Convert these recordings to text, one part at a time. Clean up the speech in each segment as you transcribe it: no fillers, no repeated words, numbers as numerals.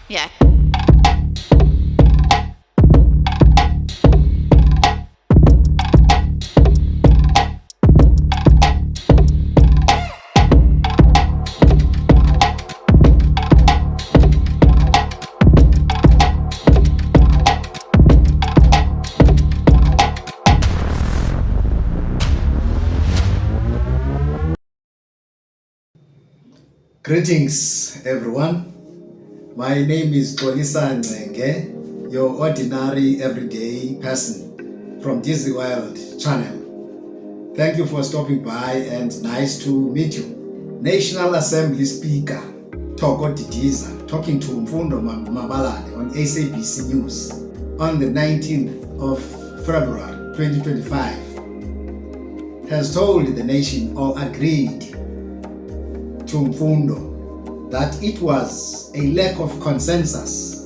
Yeah. Greetings, everyone. My name is Xolisa Ncenge, your ordinary everyday person from Dizzy World channel. Thank you for stopping by and nice to meet you. National Assembly Speaker Thoko Didiza talking to Mfundo Mabalane on SABC News on the 19th of February 2025 has told the nation or agreed to Mfundo that it was a lack of consensus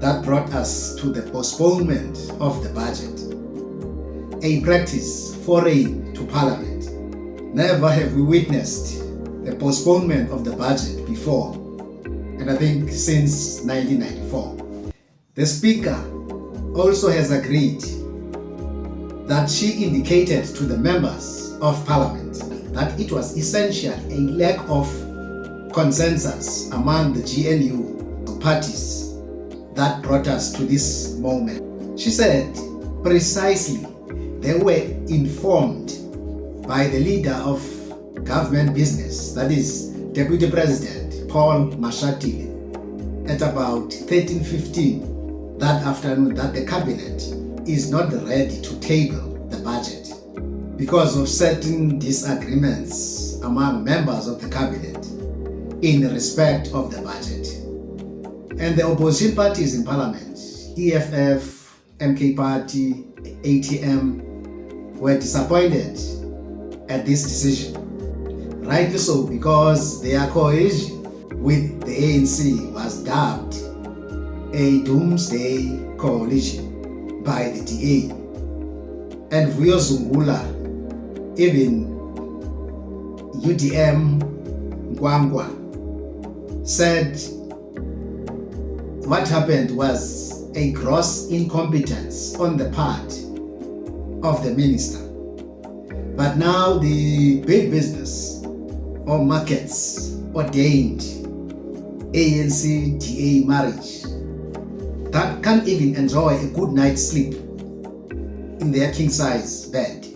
that brought us to the postponement of the budget, a practice foreign to Parliament. Never have we witnessed the postponement of the budget before, and I think since 1994. The Speaker also has agreed that she indicated to the members of Parliament that it was essentially a lack of consensus among the GNU parties that brought us to this moment. She said precisely they were informed by the leader of government business, that is Deputy President Paul Mashatile, at about 13:15 that afternoon that the cabinet is not ready to table the budget because of certain disagreements among members of the cabinet in respect of the budget. And the opposition parties in parliament, EFF, MK Party, ATM, were disappointed at this decision. Rightly so, because their coalition with the ANC was dubbed a doomsday coalition by the DA. And Vuyo Zungula, even UDM Gwangwa, said what happened was a gross incompetence on the part of the minister. But now the big business or markets ordained ANC-DA marriage that can't even enjoy a good night's sleep in their king-size bed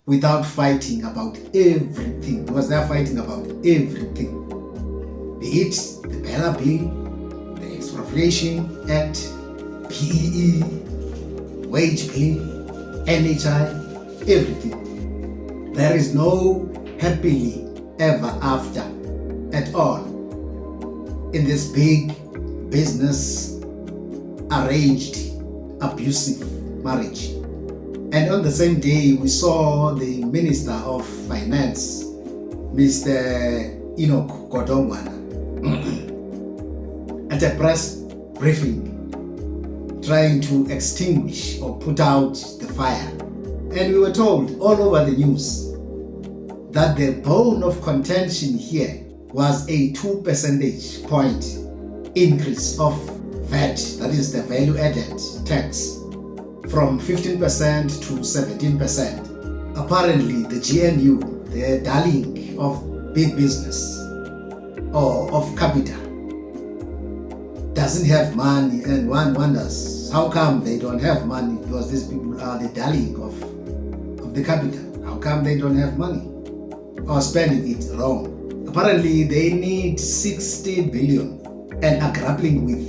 without fighting about everything, because they are fighting about everything. Be it the Bella Bill, the Expropriation Act, PEE, Wage Bill, NHI, everything. There is no happily ever after at all in this big business arranged abusive marriage. And on the same day, we saw the Minister of Finance, Mr. Enoch Godongwana, at a press briefing, trying to extinguish or put out the fire. And we were told all over the news that the bone of contention here was a 2 percentage point increase of VAT, that is the value added tax, from 15% to 17%. Apparently the GNU, the darling of big business or of capital, doesn't have money, and one wonders how come they don't have money, because these people are the darling of the capital. How come they don't have money or spending it wrong? Apparently they need 60 billion and are grappling with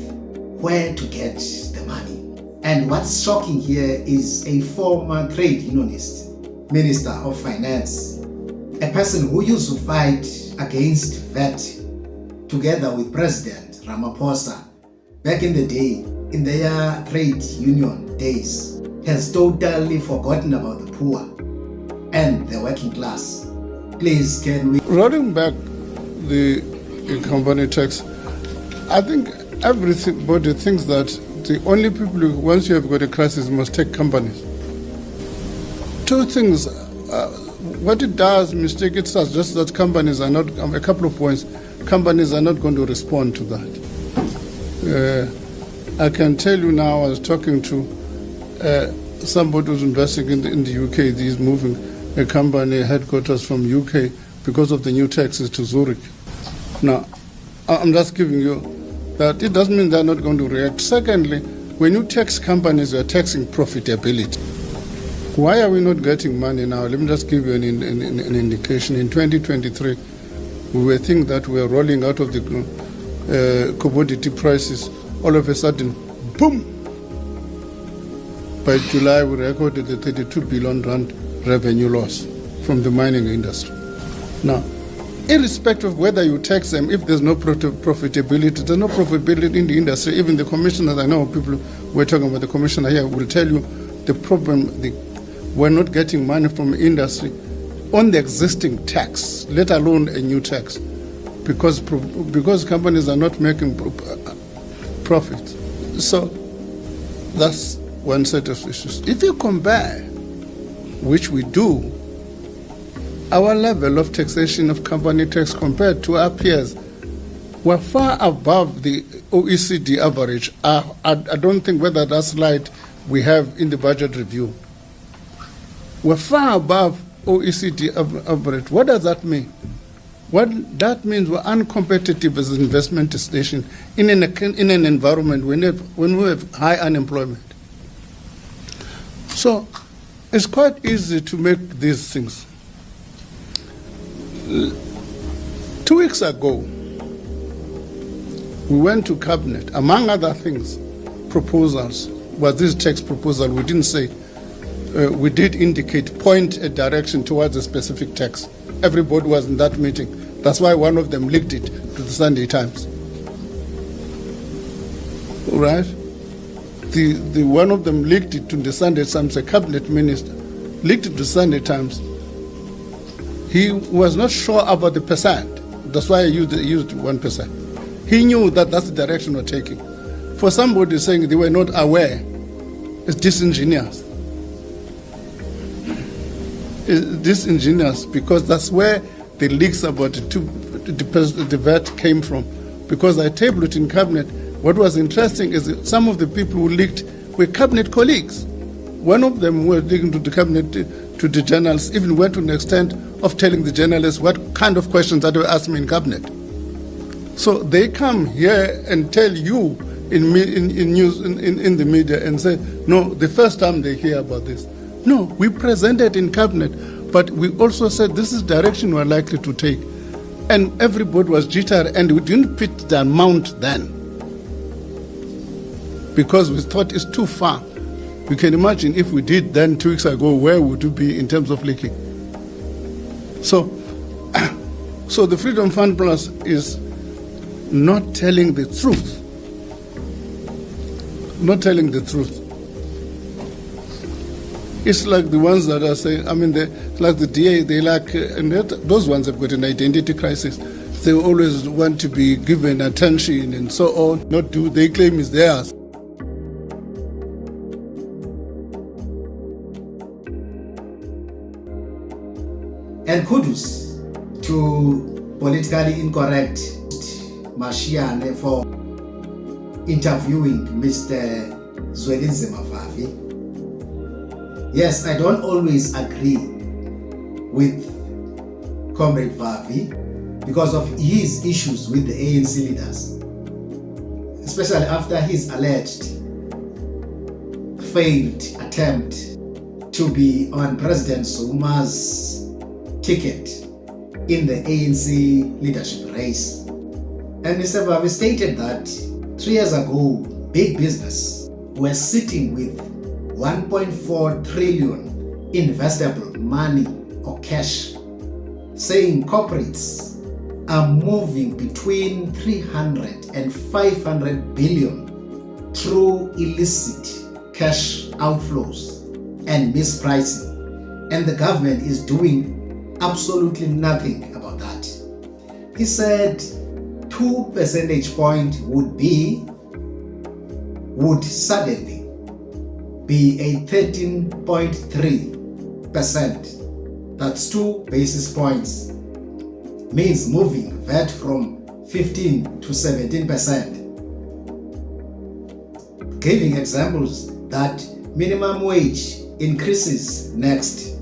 where to get the money. And what's shocking here is a former trade unionist, Minister of Finance, a person who used to fight against VAT together with President Ramaphosa back in the day, in their trade union days, has totally forgotten about the poor and the working class. Please, can we... Rolling back the company tax, I think everybody thinks that the only people who, once you have got a crisis, must take companies. Two things. What it does, mistake it suggests that companies are not, a couple of points, companies are not going to respond to that. I can tell you now, I was talking to somebody who's investing in the UK. He's moving a company headquarters from UK because of the new taxes to Zurich. Now, I'm just giving you that it doesn't mean they're not going to react. Secondly, when you tax companies, you're taxing profitability. Why are we not getting money now? Let me just give you an indication. In 2023, we were thinking that we are rolling out of the commodity prices. All of a sudden, boom! By July, we recorded a 32 billion rand revenue loss from the mining industry. Now, irrespective of whether you tax them, if there's no profitability, there's no profitability in the industry. Even the commissioners, I know people we're talking about, the commissioner here will tell you the problem, we're not getting money from industry on the existing tax, let alone a new tax, because companies are not making profits. So that's one set of issues. If you compare, which we do, our level of taxation of company tax compared to our peers, we're far above the OECD average. I don't think whether that slide we have in the budget review. We're far above OECD average. What does that mean? What that means, we're uncompetitive as an investment destination in an environment when we have high unemployment. So it's quite easy to make these things. 2 weeks ago, we went to Cabinet. Among other things, proposals, was this tax proposal, we didn't say, we did indicate, point a direction towards a specific tax. Everybody was in that meeting. That's why one of them leaked it to the Sunday Times. All right? The one of them leaked it to the Sunday Times, a cabinet minister, leaked it to the Sunday Times. He was not sure about the percent. That's why I used 1%. He knew that that's the direction we're taking. For somebody saying they were not aware, it's disingenuous. It's disingenuous because that's where the leaks about the VAT came from. Because I tabled it in Cabinet. What was interesting is that some of the people who leaked were Cabinet colleagues. One of them who was leaking to the Cabinet, to the journalists, even went to an extent of telling the journalists what kind of questions that were asked me in Cabinet. So they come here and tell you in news in the media and say, no, the first time they hear about this. No, we presented in Cabinet, but we also said this is direction we're likely to take. And everybody was jittery, and we didn't put the amount then because we thought it's too far. You can imagine if we did then 2 weeks ago, where would we be in terms of leaking? So the Freedom Fund Plus is not telling the truth. Not telling the truth. It's like the ones that are saying, like the DA, and those ones have got an identity crisis. They always want to be given attention and so on, not do they claim is theirs. And kudos to politically incorrect Mashiane for interviewing Mr. Zwelinzima Vavi. Yes, I don't always agree with Comrade Vavi because of his issues with the ANC leaders, especially after his alleged failed attempt to be on President Zuma's ticket in the ANC leadership race. And Mr. Vavi stated that 3 years ago, big business were sitting with 1.4 trillion investable money or cash, saying corporates are moving between 300 and 500 billion through illicit cash outflows and mispricing, and the government is doing absolutely nothing about that. He said 2 percentage points would suddenly be a 13.3%. That's 2 basis points. Means moving VAT from 15 to 17%. giving examples that minimum wage increases next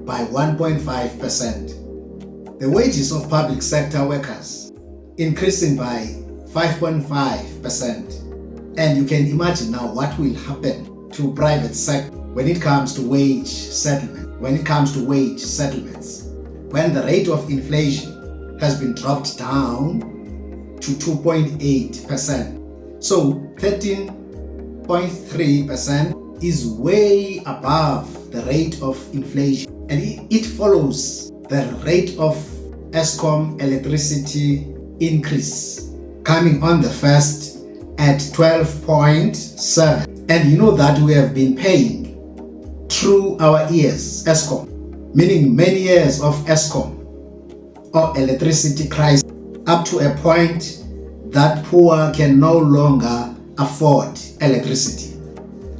by 1.5%. The wages of public sector workers increasing by 5.5%. And you can imagine now what will happen to private sector when it comes to wage settlements, when the rate of inflation has been dropped down to 2.8%. So 13.3% is way above the rate of inflation, and it follows the rate of Eskom electricity increase coming on the first at 12.7. And you know that we have been paying through our years Eskom, meaning many years of Eskom or electricity crisis, up to a point that poor can no longer afford electricity.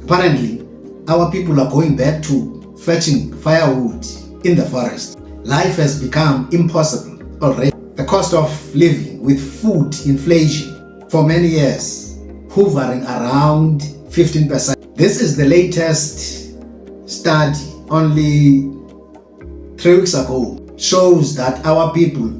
Apparently, our people are going back to fetching firewood in the forest. Life has become impossible already. The cost of living with food inflation for many years hovering around 15%. This is the latest study, only 3 weeks ago, shows that our people,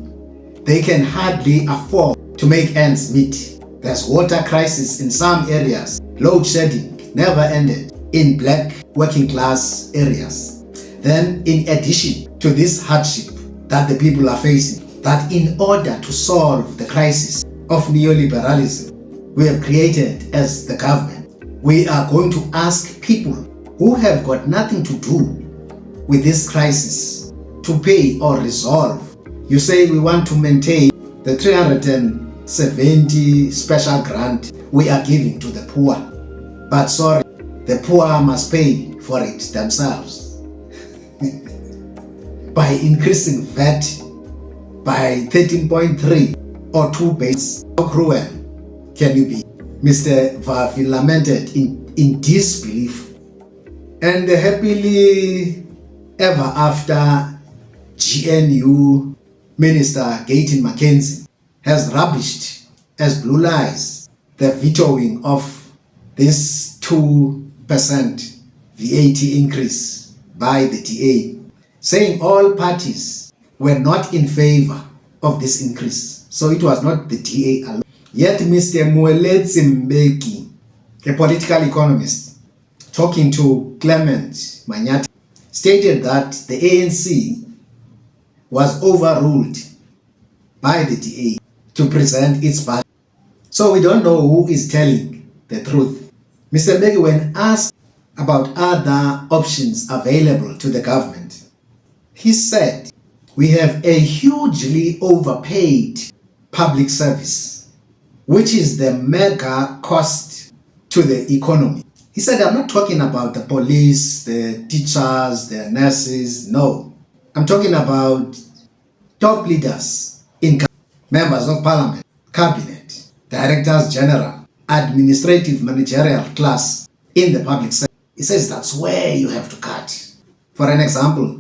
they can hardly afford to make ends meet. There's water crisis in some areas. Load shedding never ended in black working class areas. Then, in addition to this hardship that the people are facing, that in order to solve the crisis of neoliberalism we have created as the government, we are going to ask people who have got nothing to do with this crisis to pay or resolve. You say we want to maintain the 370 special grant we are giving to the poor, but sorry, the poor must pay for it themselves by increasing VAT by 13.3 or 2 base. How cruel can you be? Mr. Vafi lamented in disbelief. And happily ever after, GNU Minister Gayton McKenzie has rubbished as blue lies the vetoing of this 2% VAT increase by the DA, saying all parties were not in favor of this increase. So it was not the DA alone. Yet Mr. Moeletsi Mbeki, a political economist, talking to Clement Manyati, stated that the ANC was overruled by the DA to present its budget. So we don't know who is telling the truth. Mr. Mbeki, when asked about other options available to the government, he said, we have a hugely overpaid public service, which is the mega cost to the economy. He said, I'm not talking about the police, the teachers, the nurses, no. I'm talking about top leaders in members of parliament, cabinet, directors general, administrative managerial class in the public sector. He says that's where you have to cut. For an example,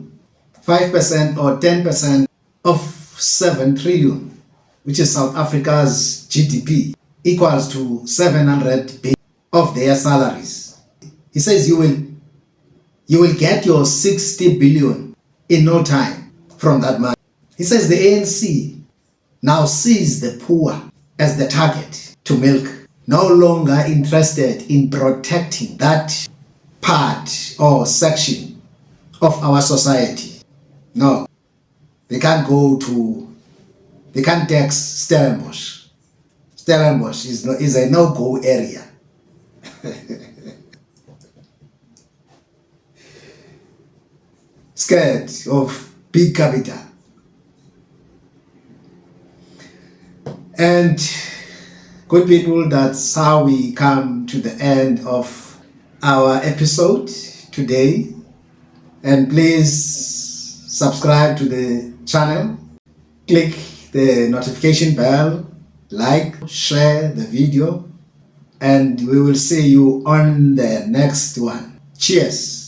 5% or 10% of 7 trillion, which is South Africa's GDP, equals to 700 billion of their salaries. He says you will get your 60 billion in no time from that money. He says the ANC now sees the poor as the target to milk, no longer interested in protecting that part or section of our society. No, they can't tax Stellenbosch. Stellenbosch is a no-go area. Scared of big capital. And good people, that's how we come to the end of our episode today. And please subscribe to the channel, click the notification bell, like, share the video, and we will see you on the next one. Cheers.